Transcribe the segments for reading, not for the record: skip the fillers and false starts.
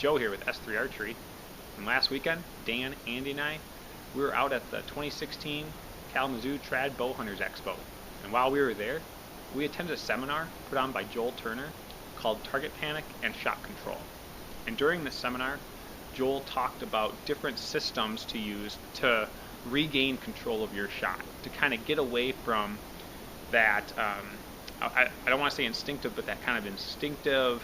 Joe here with S3 Archery. And last weekend, Dan, Andy, and I, we were out at the 2016 Kalamazoo Trad Bow Hunters Expo. And while we were there, we attended a seminar put on by Joel Turner called Target Panic and Shot Control. And during this seminar, Joel talked about different systems to use to regain control of your shot, to kind of get away from that, I don't want to say instinctive, but that kind of instinctive,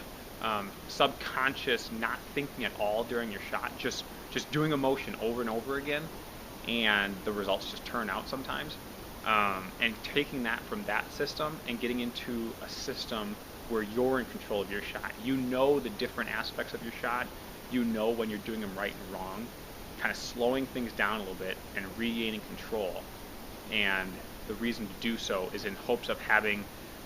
subconscious, not thinking at all during your shot, just doing a motion over and over again, and the results just turn out sometimes. And taking that from that system and getting into a system where you're in control of your shot. You know the different aspects of your shot. You know when you're doing them right and wrong. Kind of slowing things down a little bit and regaining control. And the reason to do so is in hopes of having,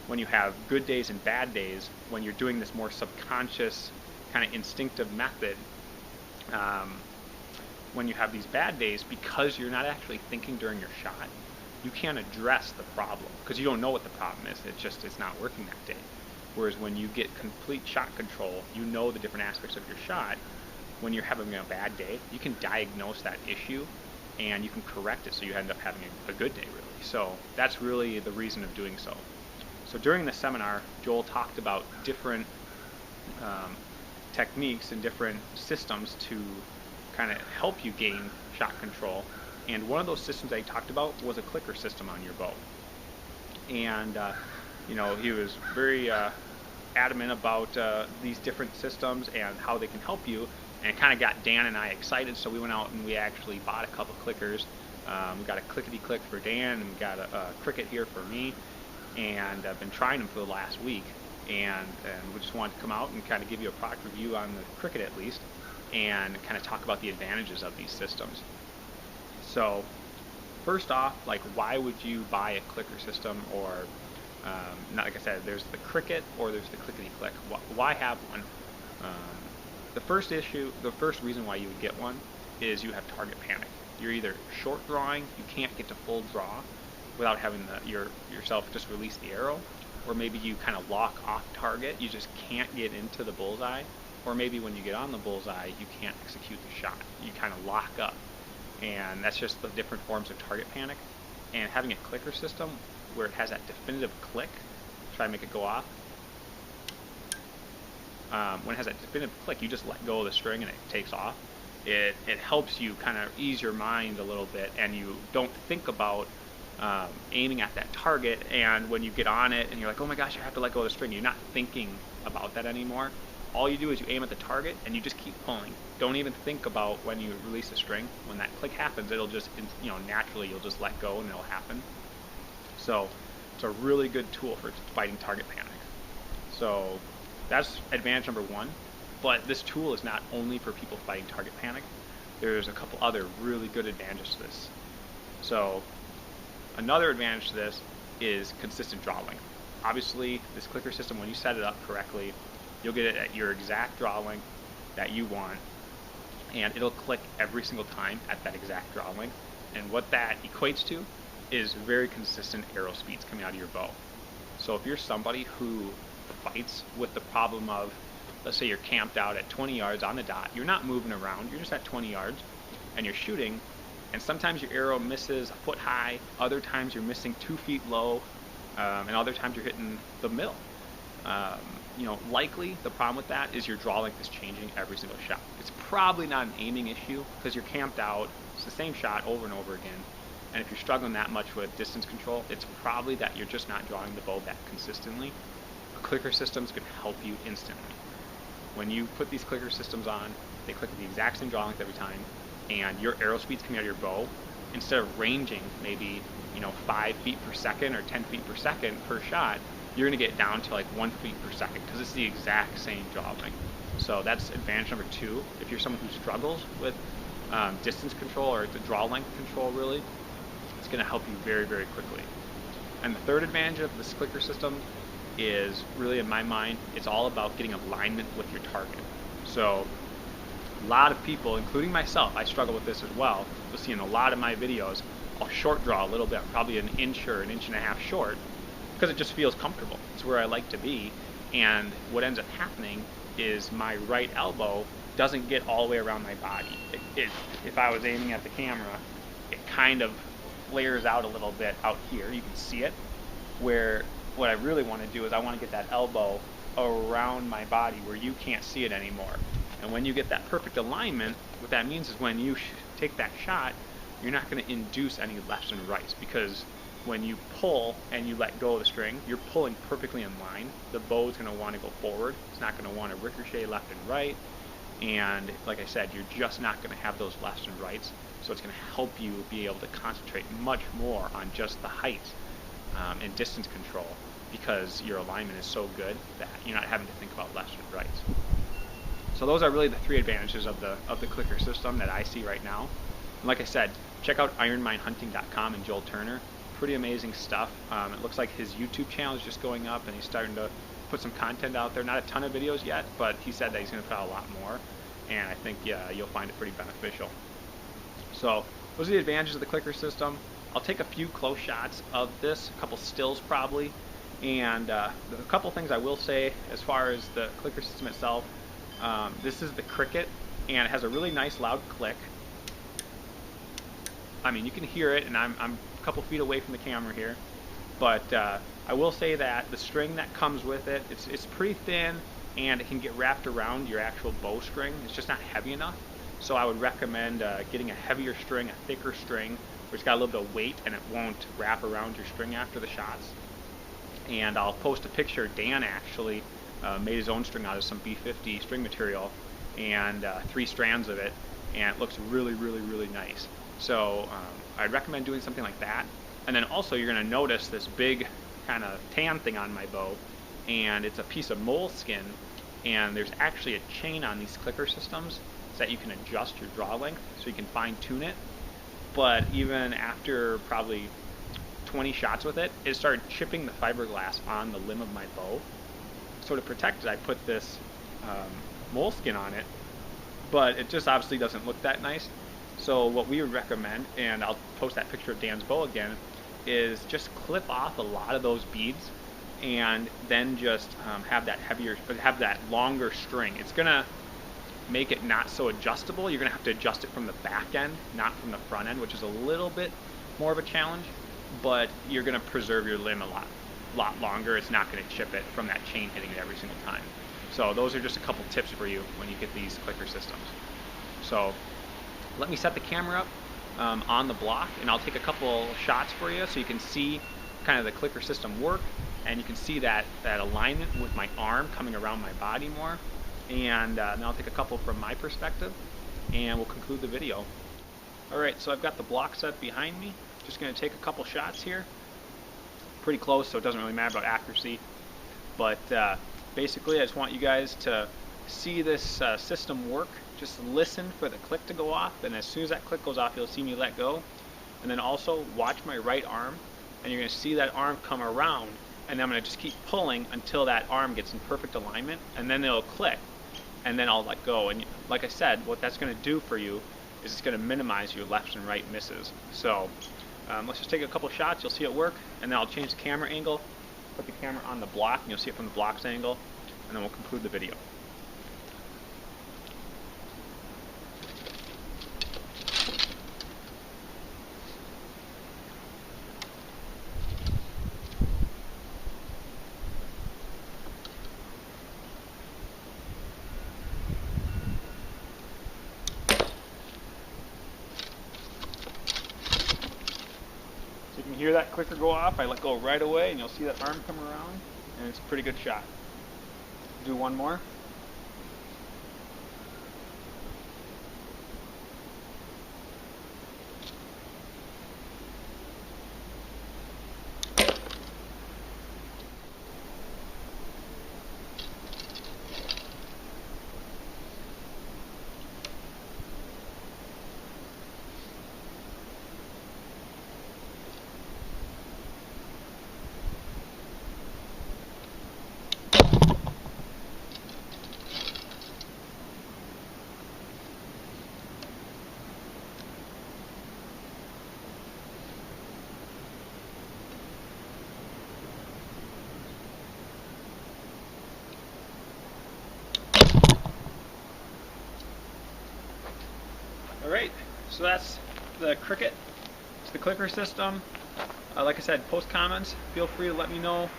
when you have good days and bad days, when you're doing this more subconscious, kind of instinctive method, when you have these bad days, because you're not actually thinking during your shot, you can't address the problem because you don't know what the problem is. It's not working that day. Whereas when you get complete shot control, you know the different aspects of your shot. When you're having a bad day, you can diagnose that issue and you can correct it so you end up having a good day, really. So that's really the reason of doing so. So during the seminar, Joel talked about different techniques and different systems to kind of help you gain shot control. And one of those systems that he talked about was a clicker system on your bow. And he was very adamant about these different systems and how they can help you, and it kind of got Dan and I excited, so we went out and we actually bought a couple clickers. We got a clickety-click for Dan, and we got a Crick-it here for me, and I've been trying them for the last week, and we just wanted to come out and kind of give you a product review on the Crick-it at least, and kind of talk about the advantages of these systems. So first off, like, why would you buy a clicker system? Or not, like I said, there's the Crick-it or there's the clickety-click. Why have one? The first reason why you would get one is you have target panic. You're either short drawing, you can't get to full draw without having yourself just release the arrow, or maybe you kind of lock off target, you just can't get into the bullseye, or maybe when you get on the bullseye, you can't execute the shot. You kind of lock up, and that's just the different forms of target panic. And having a clicker system where it has that definitive click, try to make it go off. When it has that definitive click, you just let go of the string and it takes off. It helps you kind of ease your mind a little bit, and you don't think about aiming at that target, and when you get on it and you're like, oh my gosh, I have to let go of the string, you're not thinking about that anymore. All you do is you aim at the target and you just keep pulling. Don't even think about when you release the string. When that click happens, it'll just, naturally you'll just let go and it'll happen. So it's a really good tool for fighting target panic. So that's advantage number one. But this tool is not only for people fighting target panic. There's a couple other really good advantages to this. So another advantage to this is consistent draw length. Obviously, this clicker system, when you set it up correctly, you'll get it at your exact draw length that you want, and it'll click every single time at that exact draw length. And what that equates to is very consistent arrow speeds coming out of your bow. So if you're somebody who fights with the problem of, let's say you're camped out at 20 yards on the dot, you're not moving around, you're just at 20 yards, and you're shooting, and sometimes your arrow misses a foot high, other times you're missing 2 feet low, and other times you're hitting the middle. Likely the problem with that is your draw length is changing every single shot. It's probably not an aiming issue because you're camped out, it's the same shot over and over again. And if you're struggling that much with distance control, it's probably that you're just not drawing the bow that consistently. A clicker system is going to help you instantly. When you put these clicker systems on, they click at the exact same draw length every time, and your arrow speeds coming out of your bow, instead of ranging maybe 5 feet per second or 10 feet per second per shot, you're going to get down to like 1 foot per second because it's the exact same draw length. So that's advantage number two. If you're someone who struggles with distance control or the draw length control, really, it's going to help you very, very quickly. And the third advantage of this clicker system is really, in my mind, it's all about getting alignment with your target. So a lot of people, including myself, I struggle with this as well. You'll see in a lot of my videos, I'll short draw a little bit, probably an inch or an inch and a half short, because it just feels comfortable. It's where I like to be. And what ends up happening is my right elbow doesn't get all the way around my body. If I was aiming at the camera, it kind of flares out a little bit out here. You can see it. Where what I really want to do is I want to get that elbow around my body where you can't see it anymore. And when you get that perfect alignment, what that means is when you take that shot, you're not going to induce any lefts and rights, because when you pull and you let go of the string, you're pulling perfectly in line. The bow is going to want to go forward. It's not going to want to ricochet left and right. And like I said, you're just not going to have those lefts and rights. So it's going to help you be able to concentrate much more on just the height and distance control, because your alignment is so good that you're not having to think about lefts and rights. So those are really the 3 advantages of the clicker system that I see right now. And like I said, check out ironminehunting.com and Joel Turner. Pretty amazing stuff. It looks like his YouTube channel is just going up, and he's starting to put some content out there. Not a ton of videos yet, but he said that he's going to put out a lot more, and I think you'll find it pretty beneficial. So those are the advantages of the clicker system. I'll take a few close shots of this, a couple stills probably, and a couple things I will say as far as the clicker system itself. This is the Crick-it, and it has a really nice loud click. I mean, you can hear it, and I'm a couple feet away from the camera here, but I will say that the string that comes with it, it's pretty thin, and it can get wrapped around your actual bowstring. It's just not heavy enough. So I would recommend getting a heavier string, a thicker string, where it's got a little bit of weight and it won't wrap around your string after the shots. And I'll post a picture. Dan actually made his own string out of some B50 string material, and 3 strands of it, and it looks really, really, really nice. So I'd recommend doing something like that. And then also you're going to notice this big kind of tan thing on my bow, and it's a piece of moleskin, and there's actually a chain on these clicker systems so that you can adjust your draw length, so you can fine tune it. But even after probably 20 shots with it, it started chipping the fiberglass on the limb of my bow. So to protect it, I put this moleskin on it, but it just obviously doesn't look that nice. So what we would recommend, and I'll post that picture of Dan's bow again, is just clip off a lot of those beads, and then just have that longer string. It's gonna make it not so adjustable. You're gonna have to adjust it from the back end, not from the front end, which is a little bit more of a challenge, but you're gonna preserve your limb a lot longer. It's not gonna chip it from that chain hitting it every single time. So those are just a couple tips for you when you get these clicker systems. So let me set the camera up on the block, and I'll take a couple shots for you so you can see kind of the clicker system work, and you can see that alignment with my arm coming around my body more. And then I'll take a couple from my perspective, and we'll conclude the video. Alright, so I've got the block set behind me. Just going to take a couple shots here. Pretty close, so it doesn't really matter about accuracy. But basically, I just want you guys to see this system work. Just listen for the click to go off, and as soon as that click goes off, you'll see me let go. And then also watch my right arm, and you're going to see that arm come around, and I'm going to just keep pulling until that arm gets in perfect alignment, and then it'll click, and then I'll let go. And like I said, what that's going to do for you is it's going to minimize your left and right misses. So let's just take a couple shots. You'll see it work, and then I'll change the camera angle, put the camera on the block, and you'll see it from the block's angle, and then we'll conclude the video. So you can hear that clicker go off. I let go right away, and you'll see that arm come around, and it's a pretty good shot. Do one more. Alright, so that's the Crick-it. It's the clicker system. Like I said, post comments. Feel free to let me know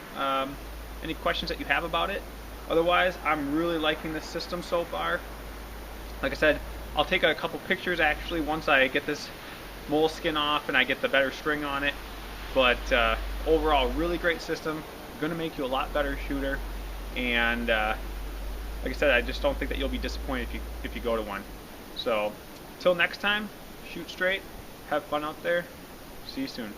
any questions that you have about it. Otherwise, I'm really liking this system so far. Like I said, I'll take a couple pictures actually once I get this moleskin off and I get the better string on it. But overall, really great system. Going to make you a lot better shooter. And like I said, I just don't think that you'll be disappointed if you go to one. So, till next time, shoot straight, have fun out there. See you soon.